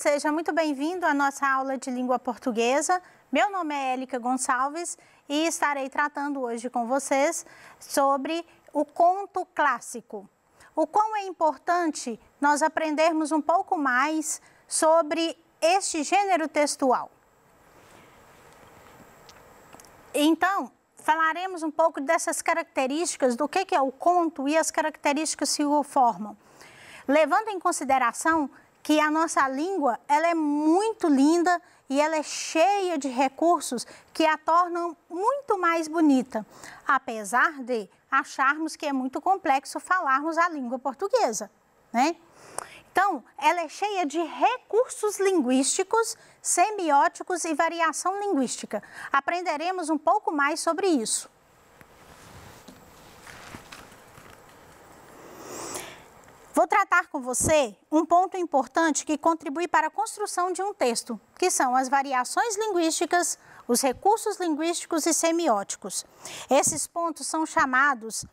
seja muito bem-vindo à nossa aula de língua portuguesa. Meu nome é Élica Gonçalves e estarei tratando hoje com vocês sobre o conto clássico. O quão é importante nós aprendermos um pouco mais sobre este gênero textual. Então, falaremos um pouco dessas características, do que é o conto e as características que o formam. Levando em consideração que a nossa língua ela é muito linda e ela é cheia de recursos que a tornam muito mais bonita, apesar de acharmos que é muito complexo falarmos a língua portuguesa, né? Então, ela é cheia de recursos linguísticos, semióticos e variação linguística. Aprenderemos um pouco mais sobre isso. Vou tratar com você um ponto importante que contribui para a construção de um texto, que são as variações linguísticas, os recursos linguísticos e semióticos. Esses pontos são chamados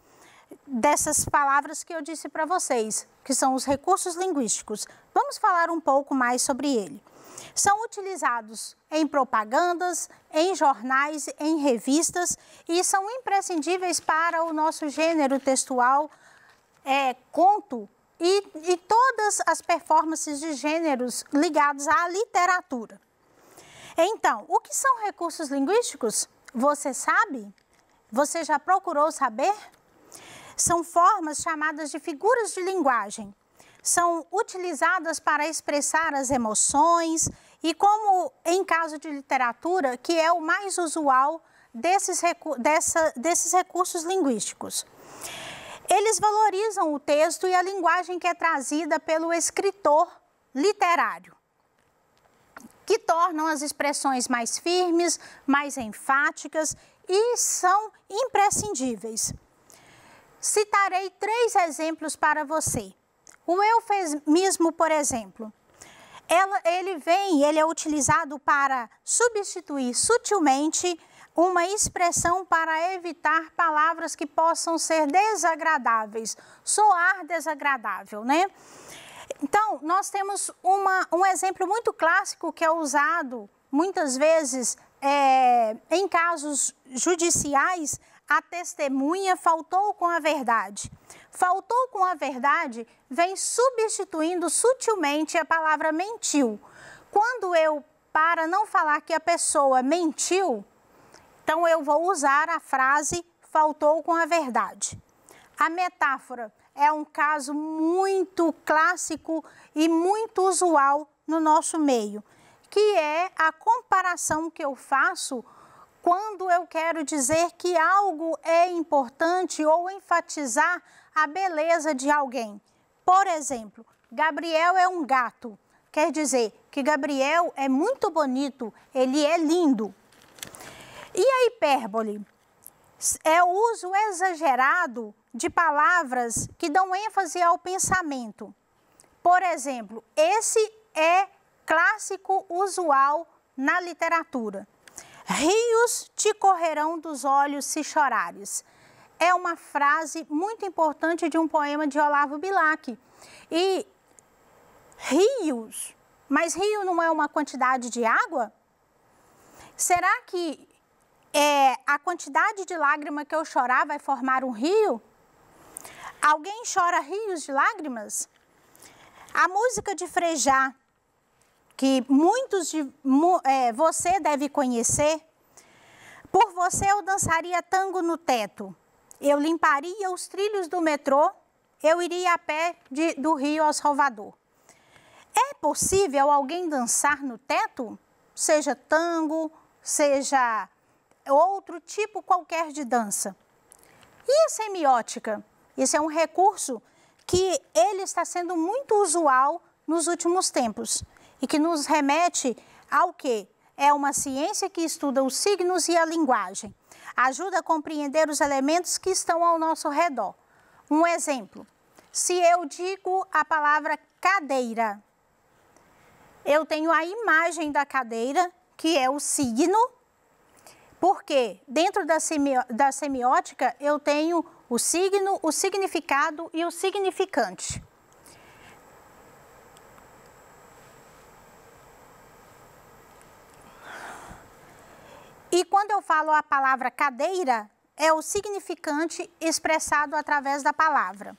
dessas palavras que eu disse para vocês, que são os recursos linguísticos. Vamos falar um pouco mais sobre ele. São utilizados em propagandas, em jornais, em revistas e são imprescindíveis para o nosso gênero textual, conto, e todas as performances de gêneros ligados à literatura. Então, o que são recursos linguísticos? Você sabe? Você já procurou saber? São formas chamadas de figuras de linguagem. São utilizadas para expressar as emoções e, como em caso de literatura, que é o mais usual desses recursos linguísticos. Eles valorizam o texto e a linguagem que é trazida pelo escritor literário, que tornam as expressões mais firmes, mais enfáticas e são imprescindíveis. Citarei 3 exemplos para você. O eufemismo, por exemplo, ele é utilizado para substituir sutilmente uma expressão para evitar palavras que possam ser desagradáveis, soar desagradável, né? Então, nós temos um exemplo muito clássico que é usado muitas vezes em casos judiciais. A testemunha faltou com a verdade. Faltou com a verdade vem substituindo sutilmente a palavra mentiu. Quando para não falar que a pessoa mentiu, então eu vou usar a frase faltou com a verdade. A metáfora é um caso muito clássico e muito usual no nosso meio, que é a comparação que eu faço quando eu quero dizer que algo é importante ou enfatizar a beleza de alguém. Por exemplo, Gabriel é um gato. Quer dizer que Gabriel é muito bonito, ele é lindo. E a hipérbole? É o uso exagerado de palavras que dão ênfase ao pensamento. Por exemplo, esse é clássico usual na literatura. Rios te correrão dos olhos se chorares. É uma frase muito importante de um poema de Olavo Bilac. E rios, mas rio não é uma quantidade de água? Será que a quantidade de lágrima que eu chorar vai formar um rio? Alguém chora rios de lágrimas? A música de Frejá, que você deve conhecer. Por você eu dançaria tango no teto, eu limparia os trilhos do metrô, eu iria a pé do Rio ao Salvador. É possível alguém dançar no teto? Seja tango, seja outro tipo qualquer de dança. E a semiótica? Esse é um recurso que ele está sendo muito usual nos últimos tempos e que nos remete ao quê? É uma ciência que estuda os signos e a linguagem. Ajuda a compreender os elementos que estão ao nosso redor. Um exemplo, se eu digo a palavra cadeira, eu tenho a imagem da cadeira, que é o signo, porque dentro da semiótica eu tenho o signo, o significado e o significante. falo a palavra cadeira, é o significante expressado através da palavra.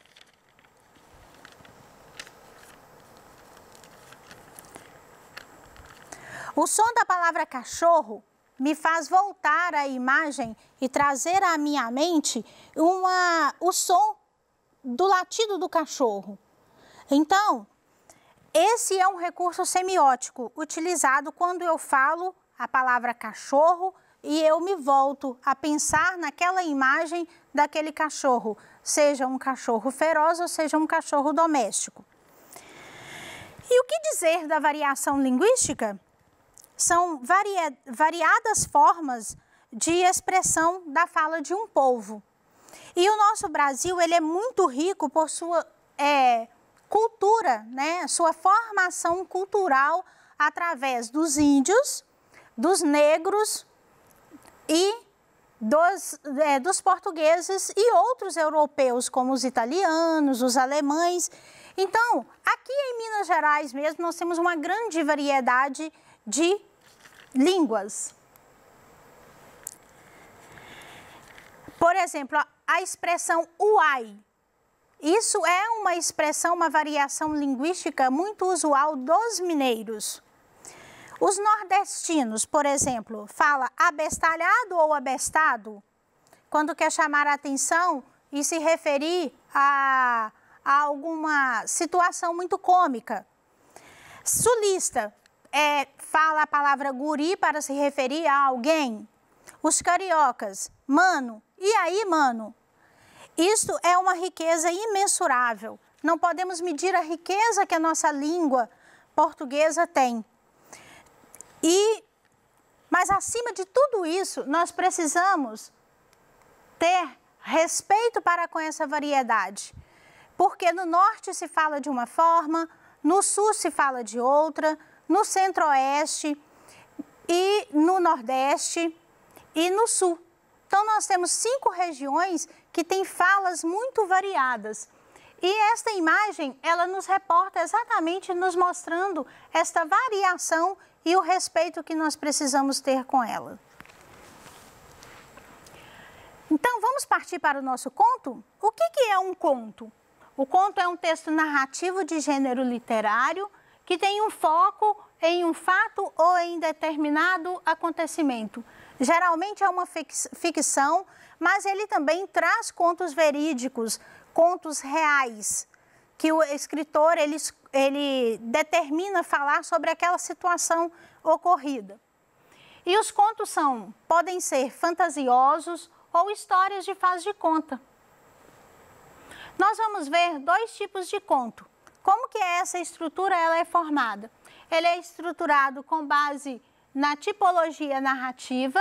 O som da palavra cachorro me faz voltar à imagem e trazer à minha mente o som do latido do cachorro. Então, esse é um recurso semiótico utilizado quando eu falo a palavra cachorro e eu me volto a pensar naquela imagem daquele cachorro, seja um cachorro feroz ou seja um cachorro doméstico. E o que dizer da variação linguística? São variadas formas de expressão da fala de um povo. E o nosso Brasil, ele é muito rico por sua cultura, né? Sua formação cultural através dos índios, dos negros e dos portugueses e outros europeus, como os italianos, os alemães. Então, aqui em Minas Gerais mesmo, nós temos uma grande variedade de línguas. Por exemplo, a expressão uai. Isso é uma expressão, uma variação linguística muito usual dos mineiros. Os nordestinos, por exemplo, fala abestalhado ou abestado, quando quer chamar a atenção e se referir a alguma situação muito cômica. Sulista fala a palavra guri para se referir a alguém. Os cariocas, mano, e aí, mano? Isto é uma riqueza imensurável. Não podemos medir a riqueza que a nossa língua portuguesa tem. Mas acima de tudo isso, nós precisamos ter respeito para com essa variedade. Porque no norte se fala de uma forma, no sul se fala de outra, no centro-oeste e no nordeste e no sul. Então, nós temos 5 regiões que têm falas muito variadas. E esta imagem, ela nos reporta exatamente nos mostrando esta variação e o respeito que nós precisamos ter com ela. Então, vamos partir para o nosso conto? O que é um conto? O conto é um texto narrativo de gênero literário que tem um foco em um fato ou em determinado acontecimento. Geralmente é uma ficção, mas ele também traz contos verídicos, contos reais, que o escritor ele determina falar sobre aquela situação ocorrida. E os contos podem ser fantasiosos ou histórias de faz de conta. Nós vamos ver 2 tipos de conto. Como que essa estrutura ela é formada? Ele é estruturado com base na tipologia narrativa,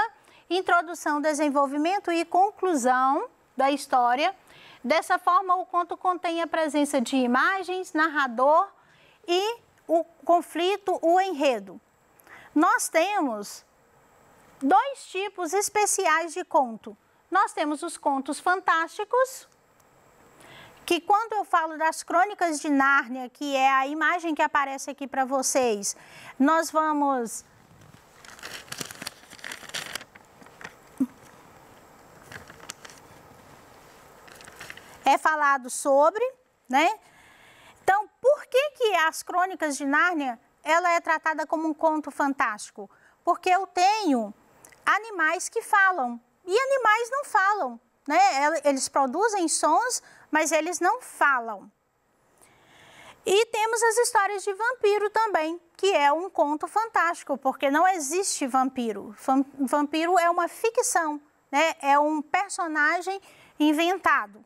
introdução, desenvolvimento e conclusão da história. Dessa forma, o conto contém a presença de imagens, narrador e o conflito, o enredo. Nós temos 2 tipos especiais de conto. Nós temos os contos fantásticos, que quando eu falo das Crônicas de Nárnia, que é a imagem que aparece aqui para vocês, nós vamos falado sobre, né? Então, por que as Crônicas de Nárnia, ela é tratada como um conto fantástico? Porque eu tenho animais que falam, e animais não falam, né? Eles produzem sons, mas eles não falam. E temos as histórias de vampiro também, que é um conto fantástico, porque não existe vampiro. Vampiro é uma ficção, né? É um personagem inventado.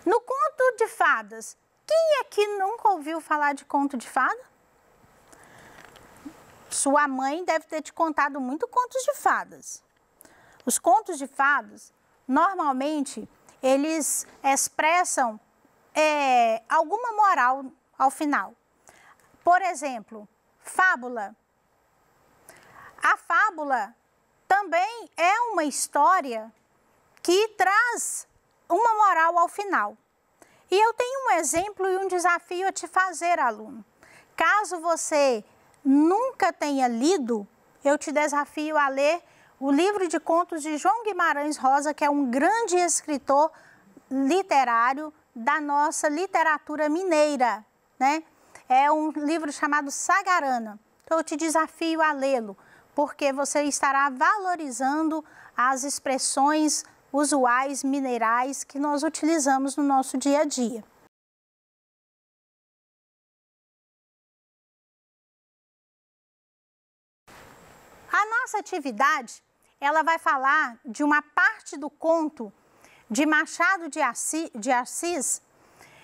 No conto de fadas, quem aqui nunca ouviu falar de conto de fada? Sua mãe deve ter te contado muito contos de fadas. Os contos de fadas, normalmente, eles expressam alguma moral ao final. Por exemplo, fábula. A fábula também é uma história que traz uma moral ao final. E eu tenho um exemplo e um desafio a te fazer, aluno. Caso você nunca tenha lido, eu te desafio a ler o livro de contos de João Guimarães Rosa, que é um grande escritor literário da nossa literatura mineira, né? É um livro chamado Sagarana. Então, eu te desafio a lê-lo, porque você estará valorizando as expressões usuais mineirais que nós utilizamos no nosso dia a dia. A nossa atividade, ela vai falar de uma parte do conto de Machado de Assis,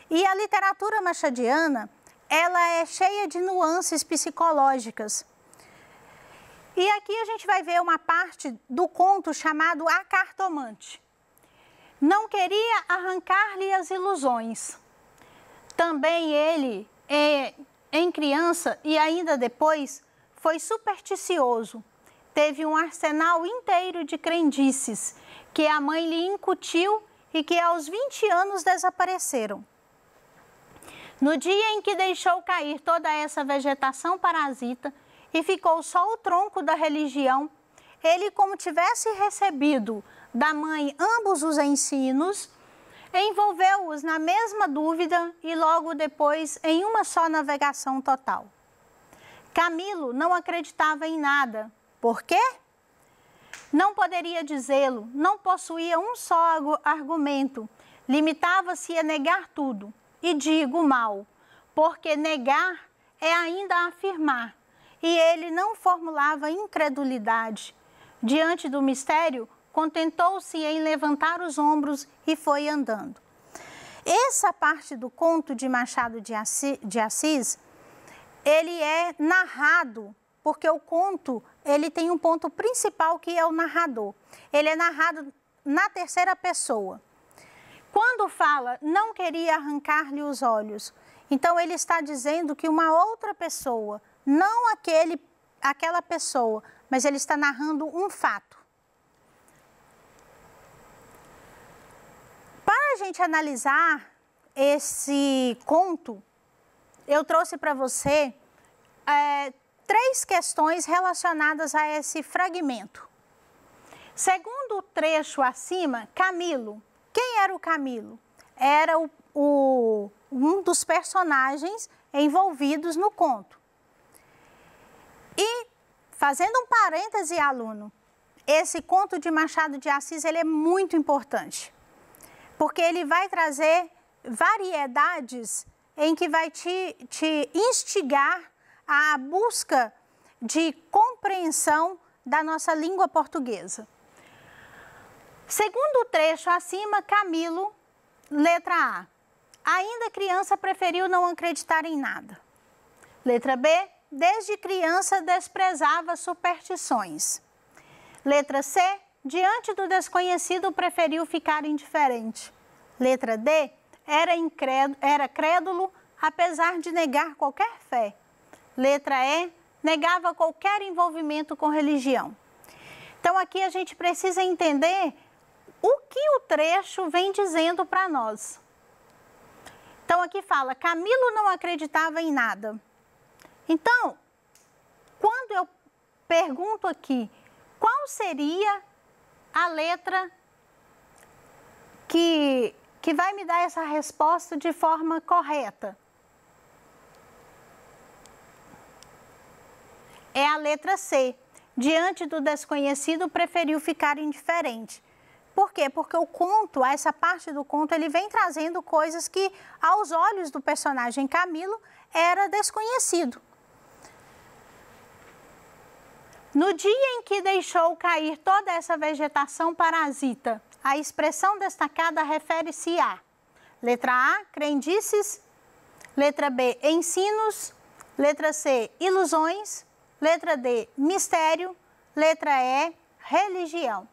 e a literatura machadiana, ela é cheia de nuances psicológicas. E aqui a gente vai ver uma parte do conto chamado A Cartomante. Não queria arrancar-lhe as ilusões. Também ele, em criança e ainda depois, foi supersticioso. Teve um arsenal inteiro de crendices que a mãe lhe incutiu e que aos 20 anos desapareceram. No dia em que deixou cair toda essa vegetação parasita e ficou só o tronco da religião, ele, como tivesse recebido da mãe ambos os ensinos, envolveu-os na mesma dúvida e logo depois em uma só navegação total. Camilo não acreditava em nada. Por quê? Não poderia dizê-lo, não possuía um só argumento, limitava-se a negar tudo. E digo mal, porque negar é ainda afirmar, e ele não formulava incredulidade. Diante do mistério, contentou-se em levantar os ombros e foi andando. Essa parte do conto de Machado de Assis, ele é narrado, porque o conto, ele tem um ponto principal que é o narrador. Ele é narrado na terceira pessoa. Quando fala, não queria arrancar-lhe os olhos, então ele está dizendo que uma outra pessoa, não aquela pessoa, mas ele está narrando um fato. Para a gente analisar esse conto, eu trouxe para você 3 questões relacionadas a esse fragmento. Segundo o trecho acima, Camilo. Quem era o Camilo? Era um dos personagens envolvidos no conto. E, fazendo um parêntese, aluno, esse conto de Machado de Assis, ele é muito importante, porque ele vai trazer variedades em que vai te instigar à busca de compreensão da nossa língua portuguesa. Segundo o trecho acima, Camilo, letra A. Ainda criança preferiu não acreditar em nada. Letra B. Desde criança desprezava superstições. Letra C. Diante do desconhecido preferiu ficar indiferente. Letra D. Era crédulo, apesar de negar qualquer fé. Letra E. Negava qualquer envolvimento com religião. Então, aqui a gente precisa entender o que o trecho vem dizendo para nós. Então, aqui fala, Camilo não acreditava em nada. Então, quando eu pergunto aqui, qual seria a letra que vai me dar essa resposta de forma correta? É a letra C. Diante do desconhecido, preferiu ficar indiferente. Por quê? Porque o conto, essa parte do conto, ele vem trazendo coisas que, aos olhos do personagem Camilo, era desconhecido. No dia em que deixou cair toda essa vegetação parasita, a expressão destacada refere-se a letra A, crendices, letra B, ensinos, letra C, ilusões, letra D, mistério, letra E, religião.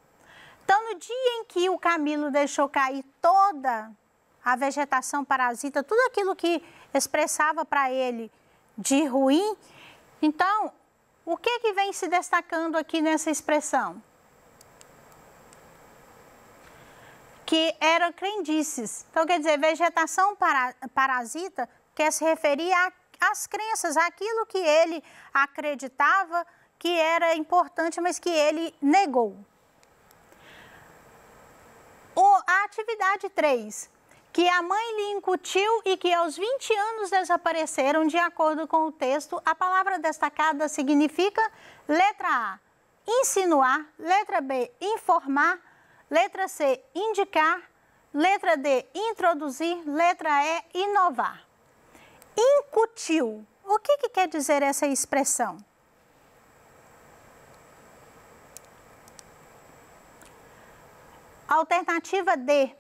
Então, no dia em que o Camilo deixou cair toda a vegetação parasita, tudo aquilo que expressava para ele de ruim, então, o que vem se destacando aqui nessa expressão? Que eram crendices. Então, quer dizer, vegetação parasita quer se referir as crenças, aquilo que ele acreditava que era importante, mas que ele negou. A atividade 3, que a mãe lhe incutiu e que aos 20 anos desapareceram, de acordo com o texto, a palavra destacada significa, letra A, insinuar, letra B, informar, letra C, indicar, letra D, introduzir, letra E, inovar. Incutiu. O que quer dizer essa expressão? Alternativa D,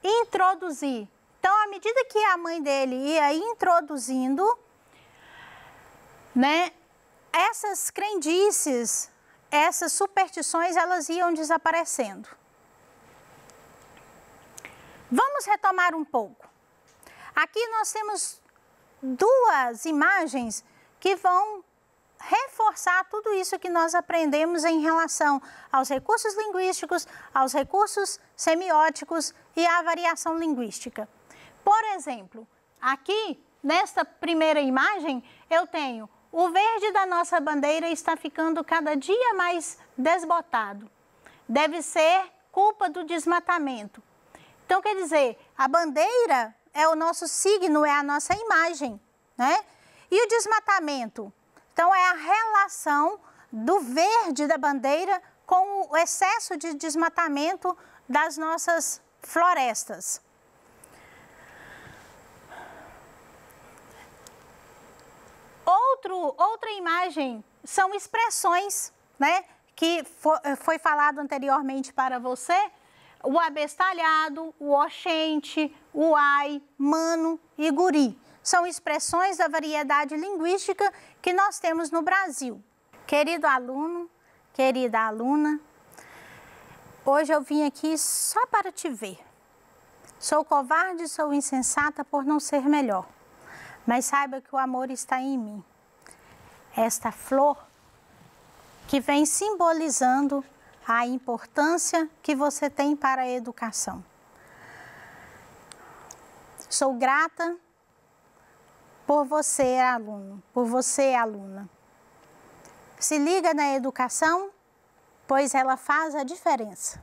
introduzir. Então, à medida que a mãe dele ia introduzindo, né, essas crendices, essas superstições, elas iam desaparecendo. Vamos retomar um pouco. Aqui nós temos duas imagens que vão reforçar tudo isso que nós aprendemos em relação aos recursos linguísticos, aos recursos semióticos e à variação linguística. Por exemplo, aqui, nesta primeira imagem, eu tenho o verde da nossa bandeira está ficando cada dia mais desbotado. Deve ser culpa do desmatamento. Então, quer dizer, a bandeira é o nosso signo, é a nossa imagem, né? E o desmatamento? Então, é a relação do verde da bandeira com o excesso de desmatamento das nossas florestas. Outra imagem são expressões, né, que foi falado anteriormente para você, o abestalhado, o oxente, o ai, mano e guri. São expressões da variedade linguística que nós temos no Brasil. Querido aluno, querida aluna, hoje eu vim aqui só para te ver. Sou covarde, sou insensata por não ser melhor, mas saiba que o amor está em mim. Esta flor que vem simbolizando a importância que você tem para a educação. Sou grata por você, aluno, por você, aluna. Se liga na educação, pois ela faz a diferença.